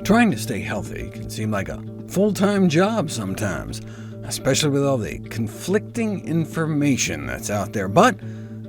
Trying to stay healthy can seem like a full-time job sometimes, especially with all the conflicting information that's out there, but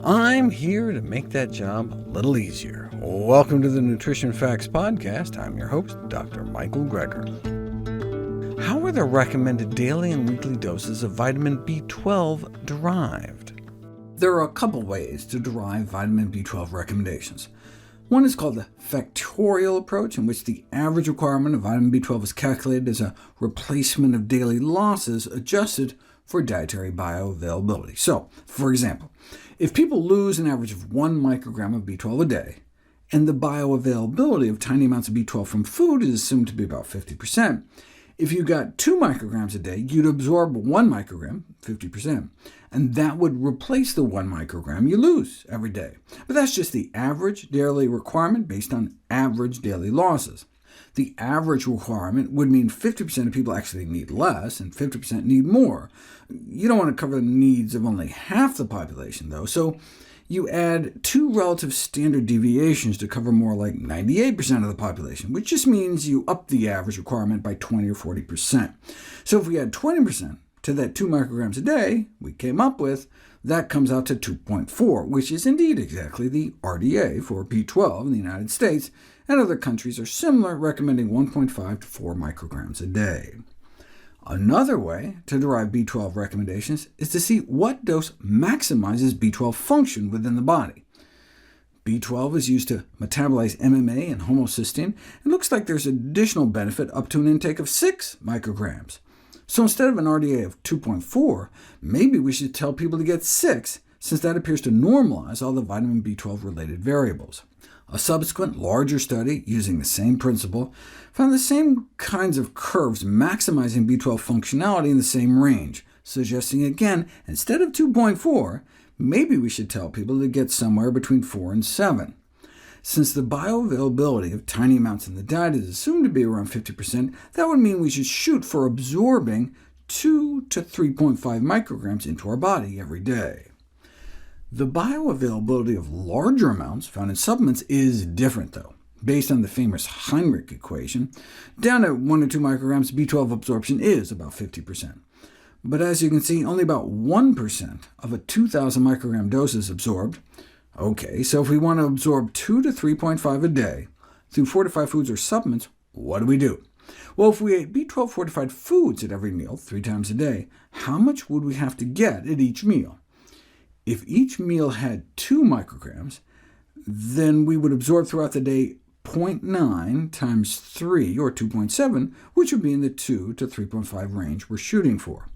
I'm here to make that job a little easier. Welcome to the Nutrition Facts podcast. I'm your host, Dr. Michael Greger. How are the recommended daily and weekly doses of vitamin B12 derived? There are a couple ways to derive vitamin B12 recommendations. One is called the factorial approach, in which the average requirement of vitamin B12 is calculated as a replacement of daily losses adjusted for dietary bioavailability. So, for example, if people lose an average of 1 microgram of B12 a day, and the bioavailability of tiny amounts of B12 from food is assumed to be about 50%, if you got 2 micrograms a day, you'd absorb 1 microgram, 50%, and that would replace the 1 microgram you lose every day. But that's just the average daily requirement based on average daily losses. The average requirement would mean 50% of people actually need less, and 50% need more. You don't want to cover the needs of only half the population, though, so you add 2 relative standard deviations to cover more like 98% of the population, which just means you up the average requirement by 20 or 40%. So if we add 20% to that 2 micrograms a day we came up with, that comes out to 2.4, which is indeed exactly the RDA for B12 in the United States, and other countries are similar, recommending 1.5 to 4 micrograms a day. Another way to derive B12 recommendations is to see what dose maximizes B12 function within the body. B12 is used to metabolize MMA and homocysteine, and looks like there's additional benefit up to an intake of 6 micrograms. So instead of an RDA of 2.4, maybe we should tell people to get 6, since that appears to normalize all the vitamin B12-related variables. A subsequent, larger study using the same principle found the same kinds of curves maximizing B12 functionality in the same range, suggesting again, instead of 2.4, maybe we should tell people to get somewhere between 4 and 7. Since the bioavailability of tiny amounts in the diet is assumed to be around 50%, that would mean we should shoot for absorbing 2 to 3.5 micrograms into our body every day. The bioavailability of larger amounts found in supplements is different, though. Based on the famous Heinrich equation, down at 1 or 2 micrograms, B12 absorption is about 50%. But as you can see, only about 1% of a 2,000 microgram dose is absorbed. OK, so if we want to absorb 2 to 3.5 a day through fortified foods or supplements, what do? Well, if we ate B12 fortified foods at every meal 3 times a day, how much would we have to get at each meal? If each meal had 2 micrograms, then we would absorb throughout the day 0.9 times 3, or 2.7, which would be in the 2 to 3.5 range we're shooting for.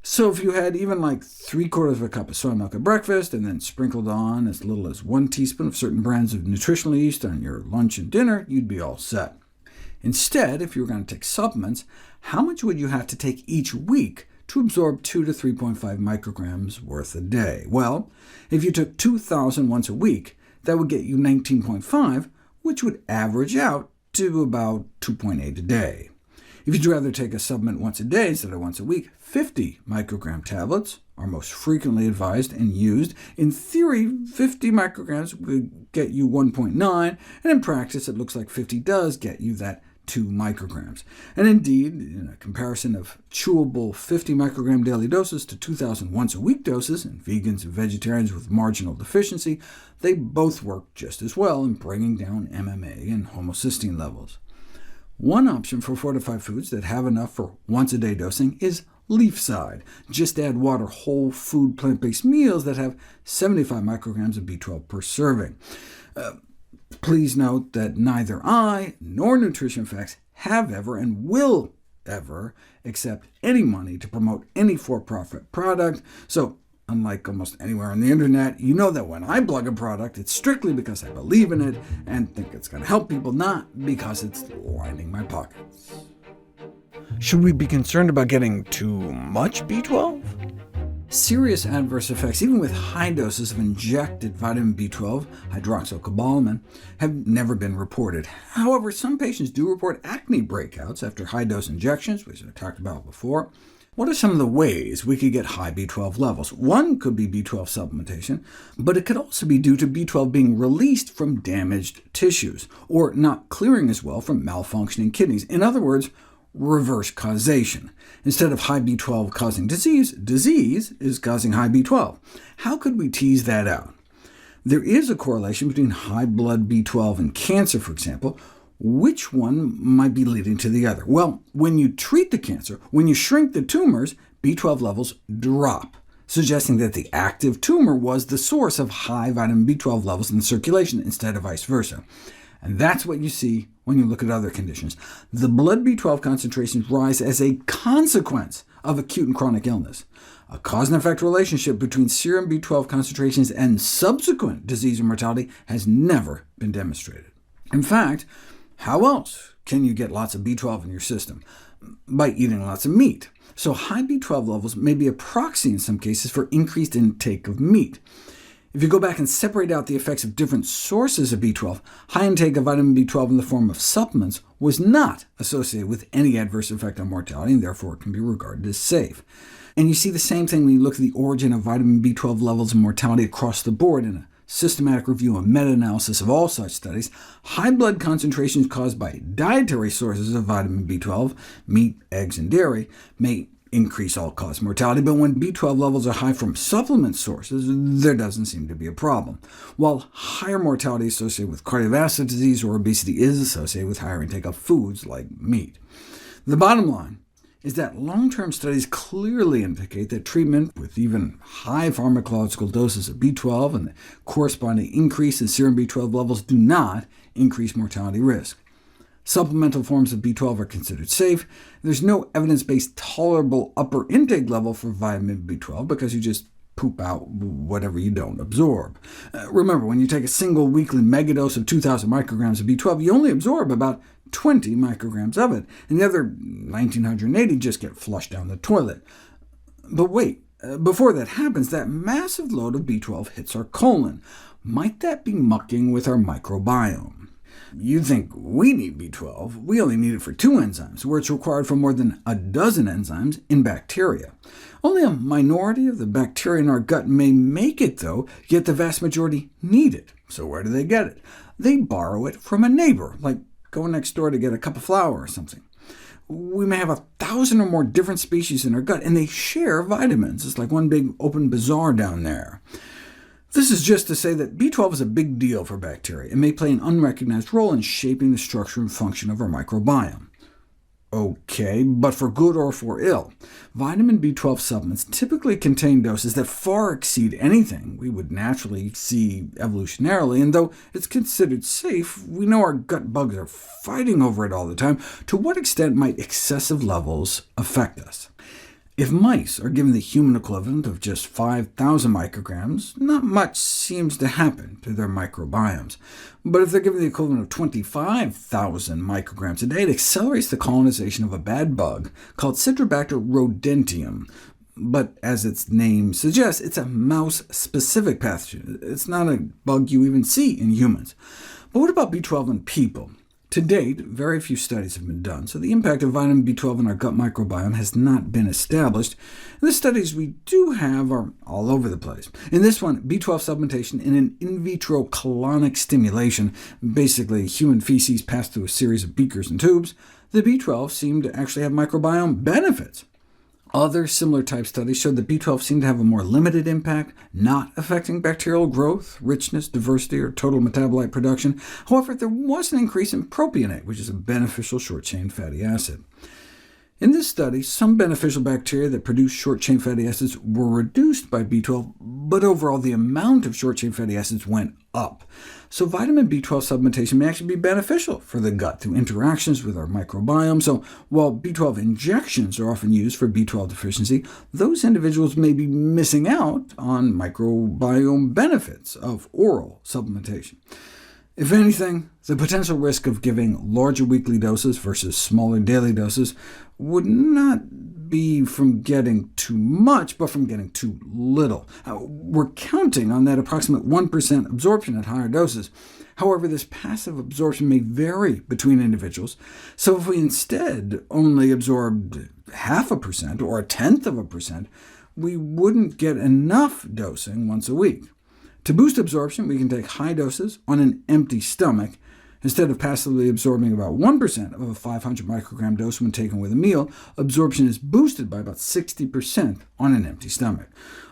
So if you had even like 3/4 of a cup of soy milk at breakfast, and then sprinkled on as little as 1 teaspoon of certain brands of nutritional yeast on your lunch and dinner, you'd be all set. Instead, if you were going to take supplements, how much would you have to take each week to absorb 2 to 3.5 micrograms worth a day? Well, if you took 2,000 once a week, that would get you 19.5, which would average out to about 2.8 a day. If you'd rather take a supplement once a day instead of once a week, 50 microgram tablets are most frequently advised and used. In theory, 50 micrograms would get you 1.9, and in practice it looks like 50 does get you that 2 micrograms. And indeed, in a comparison of chewable 50 microgram daily doses to 2,000 once-a-week doses in vegans and vegetarians with marginal deficiency, they both work just as well in bringing down MMA and homocysteine levels. One option for fortified foods that have enough for once-a-day dosing is leaf-side. Just add water whole food plant-based meals that have 75 micrograms of B12 per serving. Please note that neither I nor Nutrition Facts have ever and will ever accept any money to promote any for-profit product, so unlike almost anywhere on the internet, you know that when I plug a product, it's strictly because I believe in it and think it's going to help people, not because it's lining my pockets. Should we be concerned about getting too much B12? Serious adverse effects, even with high doses of injected vitamin B12, hydroxycobalamin, have never been reported. However, some patients do report acne breakouts after high-dose injections, which I talked about before. What are some of the ways we could get high B12 levels? One could be B12 supplementation, but it could also be due to B12 being released from damaged tissues, or not clearing as well from malfunctioning kidneys. In other words, reverse causation. Instead of high B12 causing disease, disease is causing high B12. How could we tease that out? There is a correlation between high blood B12 and cancer, for example. Which one might be leading to the other? Well, when you treat the cancer, when you shrink the tumors, B12 levels drop, suggesting that the active tumor was the source of high vitamin B12 levels in the circulation, instead of vice versa. And that's what you see when you look at other conditions. The blood B12 concentrations rise as a consequence of acute and chronic illness. A cause and effect relationship between serum B12 concentrations and subsequent disease and mortality has never been demonstrated. In fact, how else can you get lots of B12 in your system? By eating lots of meat. So high B12 levels may be a proxy in some cases for increased intake of meat. If you go back and separate out the effects of different sources of B12, high intake of vitamin B12 in the form of supplements was not associated with any adverse effect on mortality, and therefore it can be regarded as safe. And you see the same thing when you look at the origin of vitamin B12 levels and mortality across the board in a systematic review and meta-analysis of all such studies. High blood concentrations caused by dietary sources of vitamin B12, meat, eggs, and dairy, may increase all-cause mortality, but when B12 levels are high from supplement sources, there doesn't seem to be a problem, while higher mortality associated with cardiovascular disease or obesity is associated with higher intake of foods like meat. The bottom line is that long-term studies clearly indicate that treatment with even high pharmacological doses of B12 and the corresponding increase in serum B12 levels do not increase mortality risk. Supplemental forms of B12 are considered safe. There's no evidence-based tolerable upper intake level for vitamin B12, because you just poop out whatever you don't absorb. Remember, when you take a single weekly megadose of 2,000 micrograms of B12, you only absorb about 20 micrograms of it, and the other 1,980 just get flushed down the toilet. But wait, before that happens, that massive load of B12 hits our colon. Might that be mucking with our microbiome? You think we need B12. We only need it for 2 enzymes, where it's required for more than a dozen enzymes in bacteria. Only a minority of the bacteria in our gut may make it, though, yet the vast majority need it. So where do they get it? They borrow it from a neighbor, like going next door to get a cup of flour or something. We may have 1,000 or more different species in our gut, and they share vitamins. It's like one big open bazaar down there. This is just to say that B12 is a big deal for bacteria. It may play an unrecognized role in shaping the structure and function of our microbiome. OK, but for good or for ill, vitamin B12 supplements typically contain doses that far exceed anything we would naturally see evolutionarily, and though it's considered safe, we know our gut bugs are fighting over it all the time. To what extent might excessive levels affect us? If mice are given the human equivalent of just 5,000 micrograms, not much seems to happen to their microbiomes. But if they're given the equivalent of 25,000 micrograms a day, it accelerates the colonization of a bad bug called Citrobacter rodentium. But as its name suggests, it's a mouse-specific pathogen. It's not a bug you even see in humans. But what about B12 in people? To date, very few studies have been done, so the impact of vitamin B12 on our gut microbiome has not been established. And the studies we do have are all over the place. In this one, B12 supplementation in an in vitro colonic stimulation, basically human feces passed through a series of beakers and tubes, the B12 seemed to actually have microbiome benefits. Other similar type studies showed that B12 seemed to have a more limited impact, not affecting bacterial growth, richness, diversity, or total metabolite production. However, there was an increase in propionate, which is a beneficial short-chain fatty acid. In this study, some beneficial bacteria that produce short-chain fatty acids were reduced by B12, but overall the amount of short-chain fatty acids went up. So vitamin B12 supplementation may actually be beneficial for the gut through interactions with our microbiome. So while B12 injections are often used for B12 deficiency, those individuals may be missing out on microbiome benefits of oral supplementation. If anything, the potential risk of giving larger weekly doses versus smaller daily doses would not be from getting too much, but from getting too little. We're counting on that approximate 1% absorption at higher doses. However, this passive absorption may vary between individuals, so if we instead only absorbed 0.5% or 0.1%, we wouldn't get enough dosing once a week. To boost absorption, we can take high doses on an empty stomach. Instead of passively absorbing about 1% of a 500 microgram dose when taken with a meal, absorption is boosted by about 60% on an empty stomach.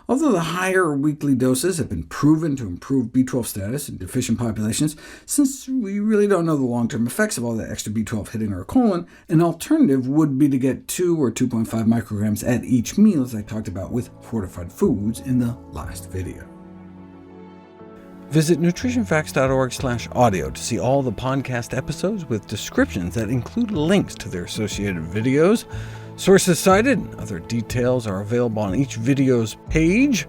Although the higher weekly doses have been proven to improve B12 status in deficient populations, since we really don't know the long-term effects of all that extra B12 hitting our colon, an alternative would be to get 2 or 2.5 micrograms at each meal, as I talked about with fortified foods in the last video. Visit NutritionFacts.org/audio to see all the podcast episodes with descriptions that include links to their associated videos. Sources cited and other details are available on each video's page.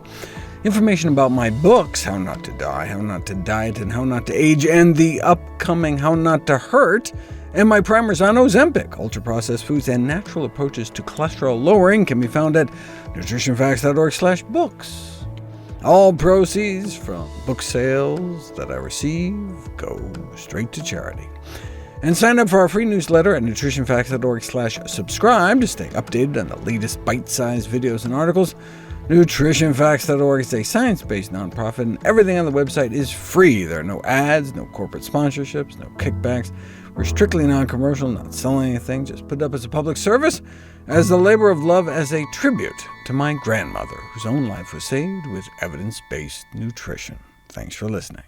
Information about my books, How Not to Die, How Not to Diet, and How Not to Age, and the upcoming How Not to Hurt, and my primers on Ozempic, ultra-processed foods, and natural approaches to cholesterol lowering can be found at NutritionFacts.org/books. All proceeds from book sales that I receive go straight to charity. And sign up for our free newsletter at NutritionFacts.org/subscribe to stay updated on the latest bite-sized videos and articles. NutritionFacts.org is a science-based nonprofit, and everything on the website is free. There are no ads, no corporate sponsorships, no kickbacks. We're strictly non-commercial, not selling anything, just put up as a public service, as the labor of love, as a tribute to my grandmother, whose own life was saved with evidence-based nutrition. Thanks for listening.